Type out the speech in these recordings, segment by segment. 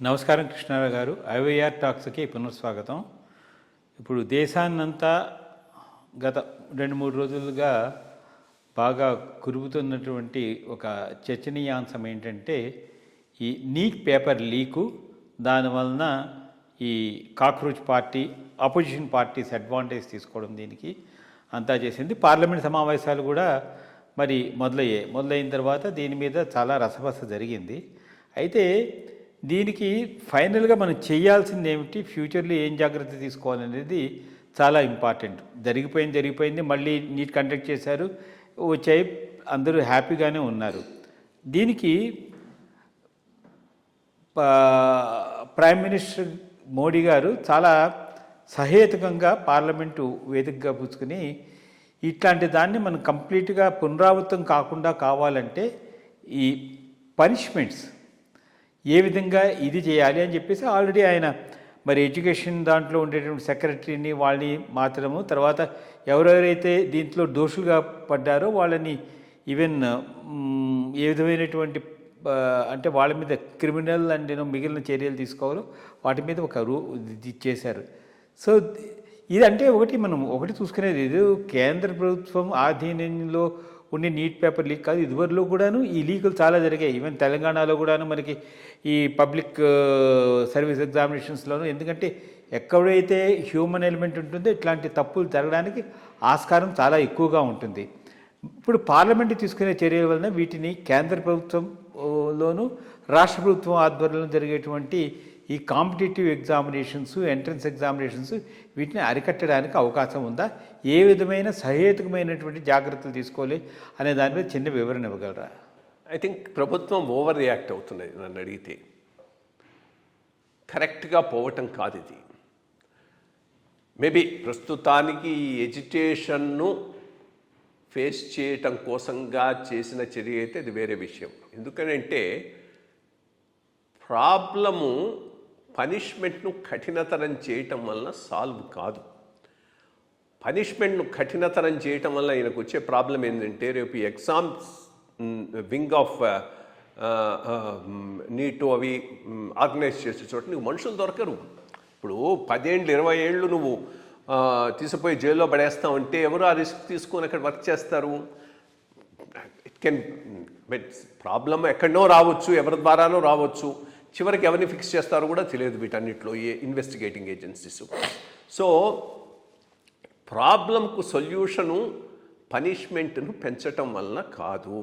నమస్కారం కృష్ణారావు గారు. ఐవైఆర్ టాక్స్కి పునఃస్వాగతం. ఇప్పుడు దేశాన్నంతా గత 2-3 రోజులుగా బాగా కురుగుతున్నటువంటి ఒక చర్చనీయాంశం ఏంటంటే ఈ నీట్ పేపర్ లీకు, దానివలన ఈ cockroach party, opposition parties advantage తీసుకోవడం దీనికి అంతా చేసింది. పార్లమెంట్ సమావేశాలు కూడా మరి మొదలైన తర్వాత దీని మీద చాలా రసబస జరిగింది. అయితే దీనికి ఫైనల్గా మనం చేయాల్సింది ఏమిటి, ఫ్యూచర్లో ఏం జాగ్రత్త తీసుకోవాలనేది చాలా ఇంపార్టెంట్. జరిగిపోయింది, మళ్ళీ నీట్ కండక్ట్ చేశారు, వచ్చాయి, అందరూ హ్యాపీగానే ఉన్నారు. దీనికి ప్రైమ్ మినిస్టర్ మోడీ గారు చాలా సహేతుకంగా పార్లమెంటు వేదికగా పుచ్చుకుని ఇట్లాంటి దాన్ని మనం కంప్లీట్గా పునరావృతం కాకుండా కావాలంటే ఈ పనిష్మెంట్స్ ఏ విధంగా ఇది చేయాలి అని చెప్పేసి ఆల్రెడీ ఆయన మరి ఎడ్యుకేషన్ దాంట్లో ఉండేటువంటి సెక్రటరీని వాళ్ళని మాత్రము, తర్వాత ఎవరెవరైతే దీంట్లో దోషులుగా పడ్డారో వాళ్ళని ఈవెన్ ఏ విధమైనటువంటి అంటే వాళ్ళ మీద క్రిమినల్ అండ్ మిగిలిన చర్యలు తీసుకోవాలో వాటి మీద ఒక ఇది చేశారు. సో ఇదంటే మనం చూసుకునేది, ఇది కేంద్ర ప్రభుత్వం ఆధీనంలో ఉండే నీట్ పేపర్ లీక్ కాదు. ఇదివరలో కూడాను ఈ లీకులు చాలా జరిగాయి. ఈవెన్ తెలంగాణలో కూడాను మనకి ఈ పబ్లిక్ సర్వీస్ ఎగ్జామినేషన్స్లోనూ, ఎందుకంటే ఎక్కడైతే హ్యూమన్ ఎలిమెంట్ ఉంటుందో ఇట్లాంటి తప్పులు జరగడానికి ఆస్కారం చాలా ఎక్కువగా ఉంటుంది. ఇప్పుడు పార్లమెంట్ తీసుకునే చర్యల వలన వీటిని కేంద్ర ప్రభుత్వంలోను రాష్ట్ర ప్రభుత్వం ఆధ్వర్యంలో జరిగేటువంటి ఈ కాంపిటేటివ్ ఎగ్జామినేషన్స్, ఎంట్రన్స్ ఎగ్జామినేషన్స్ వీటిని అరికట్టడానికి అవకాశం ఉందా, ఏ విధమైన సహేతుకమైనటువంటి జాగ్రత్తలు తీసుకోవాలి అనే దాని మీద చిన్న వివరణ ఇవ్వగలరా? ఐ థింక్ ప్రభుత్వం ఓవర్ రియాక్ట్ అవుతున్నది. నన్ను అడిగితే కరెక్ట్గా పోవటం కాదు ఇది. మేబీ ప్రస్తుతానికి ఈ ఎడ్యుకేషన్ను ఫేస్ చేయటం కోసంగా చేసిన చర్య అయితే అది వేరే విషయం. ఎందుకనంటే ప్రాబ్లము పనిష్మెంట్ను కఠినతరం చేయటం వలన సాల్వ్ కాదు. పనిష్మెంట్ను కఠినతరం చేయటం వల్ల ఈయనకు వచ్చే ప్రాబ్లం ఏంటంటే, రేపు ఎగ్జామ్స్ వింగ్ ఆఫ్ నీటు అవి ఆర్గనైజ్ చేసే చోట నీకు మనుషులు దొరకరు. ఇప్పుడు 10 ఏళ్ళు 20 ఏళ్ళు నువ్వు తీసుకుపోయి జైల్లో పడేస్తావంటే ఎవరు ఆ రిస్క్ తీసుకొని అక్కడ వర్క్ చేస్తారు? ఇట్ కెన్ ప్రాబ్లం ఎక్కడనో రావచ్చు, ఎవరి ద్వారానో రావచ్చు, చివరికి ఎవరిని ఫిక్స్ చేస్తారో కూడా తెలియదు వీటన్నిటిలో ఇన్వెస్టిగేటింగ్ ఏజెన్సీస్. సో ప్రాబ్లంకు సొల్యూషను పనిష్మెంట్ను పెంచటం వలన కాదు.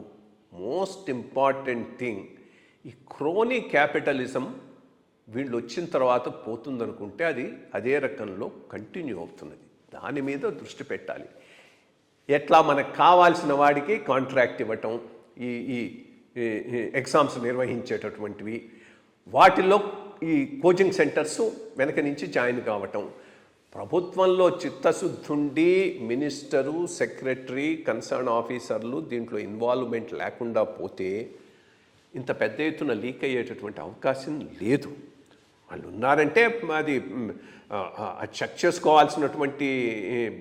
మోస్ట్ ఇంపార్టెంట్ థింగ్, ఈ క్రోనీ క్యాపిటలిజం వీళ్ళు వచ్చిన తర్వాత పోతుందనుకుంటే అది అదే రకంలో కంటిన్యూ అవుతున్నది. దాని మీద దృష్టి పెట్టాలి. ఎట్లా మనకు కావాల్సిన వాడికి కాంట్రాక్ట్ ఇవ్వటం, ఈ ఎగ్జామ్స్ నిర్వహించేటటువంటివి, వాటిల్లో ఈ కోచింగ్ సెంటర్స్ వెనక నుంచి జాయిన్ కావటం, ప్రభుత్వంలో చిత్తశుద్ధుండి మినిస్టరు, సెక్రటరీ, కన్సర్న్ ఆఫీసర్లు దీంట్లో ఇన్వాల్వ్మెంట్ లేకుండా పోతే ఇంత పెద్ద ఎత్తున లీక్ అయ్యేటటువంటి అవకాశం లేదు. వాళ్ళు ఉన్నారంటే అది చెక్ చేసుకోవాల్సినటువంటి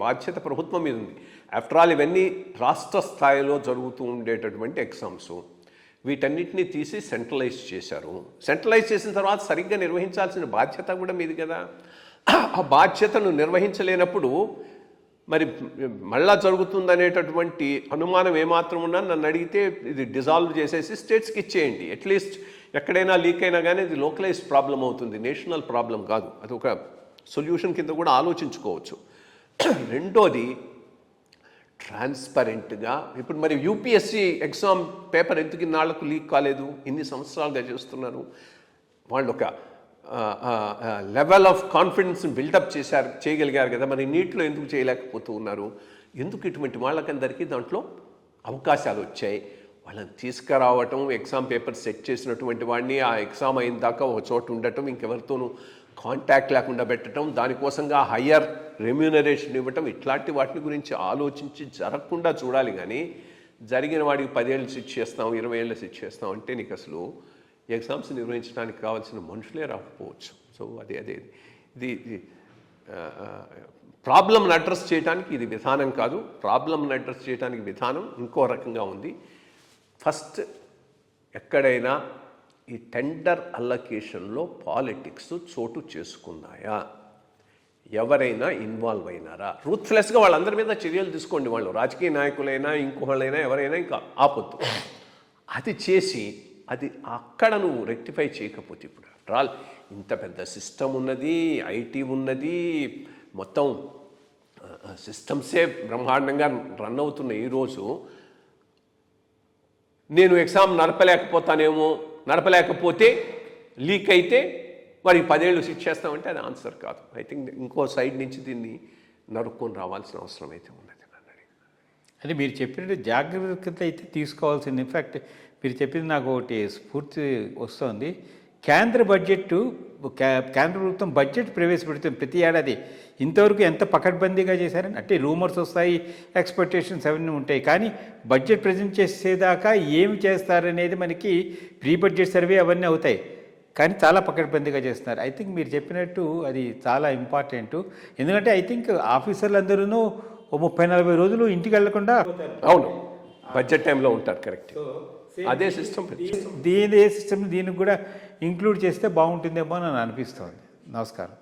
బాధ్యత ప్రభుత్వం మీద ఉంది. ఆఫ్టర్ ఆల్ ఇవన్నీ రాష్ట్ర స్థాయిలో జరుగుతూ ఉండేటటువంటి ఎగ్జామ్స్, వీటన్నిటిని తీసి సెంట్రలైజ్ చేశారు. సెంట్రలైజ్ చేసిన తర్వాత సరిగ్గా నిర్వహించాల్సిన బాధ్యత కూడా మీది కదా. ఆ బాధ్యతను నిర్వహించలేనప్పుడు మరి మళ్ళా జరుగుతుందనేటటువంటి అనుమానం ఏమాత్రం ఉన్నా నన్ను అడిగితే ఇది డిజాల్వ్ చేసేసి స్టేట్స్కి ఇచ్చేయండి. అట్లీస్ట్ ఎక్కడైనా లీక్ అయినా కానీ ఇది లోకలైజ్డ్ ప్రాబ్లం అవుతుంది, నేషనల్ ప్రాబ్లం కాదు. అది ఒక సొల్యూషన్ కింద కూడా ఆలోచించుకోవచ్చు. రెండోది, ట్రాన్స్పరెంట్గా ఇప్పుడు మరి యూపీఎస్సీ ఎగ్జామ్ పేపర్ ఎందుకు ఇన్నాళ్లకు లీక్ కాలేదు? ఇన్ని సంవత్సరాలుగా చేస్తున్నారు. వాళ్ళు ఒక లెవెల్ ఆఫ్ కాన్ఫిడెన్స్ని బిల్డప్ చేయగలిగారు కదా, మరి నీట్లో ఎందుకు చేయలేకపోతూ ఉన్నారు? ఎందుకు ఇటువంటి వాళ్ళకందరికీ దాంట్లో అవకాశాలు వచ్చాయి? వాళ్ళని తీసుకురావటం, ఎగ్జామ్ పేపర్ సెట్ చేసినటువంటి వాడిని ఆ ఎగ్జామ్ అయిన దాకా ఒక చోట ఉండటం, ఇంకెవరితోనూ కాంటాక్ట్ లేకుండా పెట్టడం, దానికోసంగా హయ్యర్ రెమ్యూనరేషన్ ఇవ్వటం, ఇట్లాంటి వాటిని గురించి ఆలోచించి జరగకుండా చూడాలి. కానీ జరిగిన వాడికి 10 ఏళ్ళు శిక్ష చేస్తాం, 20 ఏళ్ళు శిక్ష చేస్తాం అంటే నీకు అసలు ఎగ్జామ్స్ నిర్వహించడానికి కావాల్సిన మనుషులే రాకపోవచ్చు. సో ఇది ప్రాబ్లంని అడ్రస్ చేయడానికి ఇది విధానం కాదు. ప్రాబ్లంని అడ్రస్ చేయడానికి విధానం ఇంకో రకంగా ఉంది. ఫస్ట్ ఎక్కడైనా ఈ టెండర్ అల్లకేషన్లో పాలిటిక్స్ చోటు చేసుకున్నాయా, ఎవరైనా ఇన్వాల్వ్ అయినారా? రూత్లెస్గా వాళ్ళందరి మీద చర్యలు తీసుకోండి, వాళ్ళు రాజకీయ నాయకులైనా ఇంకోళ్ళైనా ఎవరైనా ఇంకా ఆపొద్దు. అది చేసి అది అక్కడ నువ్వు రెక్టిఫై చేయకపోతే, ఇప్పుడు ఆఫ్టర్ ఆల్ ఇంత పెద్ద సిస్టమ్ ఉన్నది, ఐటీ ఉన్నది, మొత్తం సిస్టమ్సే బ్రహ్మాండంగా రన్ అవుతున్న ఈరోజు నేను ఎగ్జామ్ నడపలేకపోతే లీక్ అయితే వారికి 10 ఏళ్ళు శిక్ష చేస్తామంటే అది ఆన్సర్ కాదు. ఐ థింక్ ఇంకో సైడ్ నుంచి దీన్ని నరుక్కొని రావాల్సిన అవసరం అయితే ఉన్నది. అది మీరు చెప్పినట్టు జాగ్రత్త అయితే తీసుకోవాల్సింది. ఇన్ఫ్యాక్ట్ మీరు చెప్పింది నాకు ఒకటి స్ఫూర్తి వస్తుంది. కేంద్ర ప్రభుత్వం బడ్జెట్ ప్రవేశపెడుతుంది ప్రతి ఏడాది. ఇంతవరకు ఎంత పకడ్బందీగా చేశారని, అంటే రూమర్స్ వస్తాయి, ఎక్స్పెక్టేషన్స్ అవన్నీ ఉంటాయి, కానీ బడ్జెట్ ప్రజెంట్ చేసేదాకా ఏమి చేస్తారనేది మనకి ప్రీ బడ్జెట్ సర్వే అవన్నీ అవుతాయి, కానీ చాలా పకడ్బందీగా చేస్తున్నారు. ఐ థింక్ మీరు చెప్పినట్టు అది చాలా ఇంపార్టెంట్. ఎందుకంటే ఐ థింక్ ఆఫీసర్లు అందరూ 30-40 రోజులు ఇంటికి వెళ్లకుండా, అవును, బడ్జెట్ టైంలో ఉంటారు. కరెక్ట్. అదే సిస్టమ్ దీనికి కూడా ఇంక్లూడ్ చేస్తే బాగుంటుందేమో అని అనిపిస్తోంది. నమస్కారం.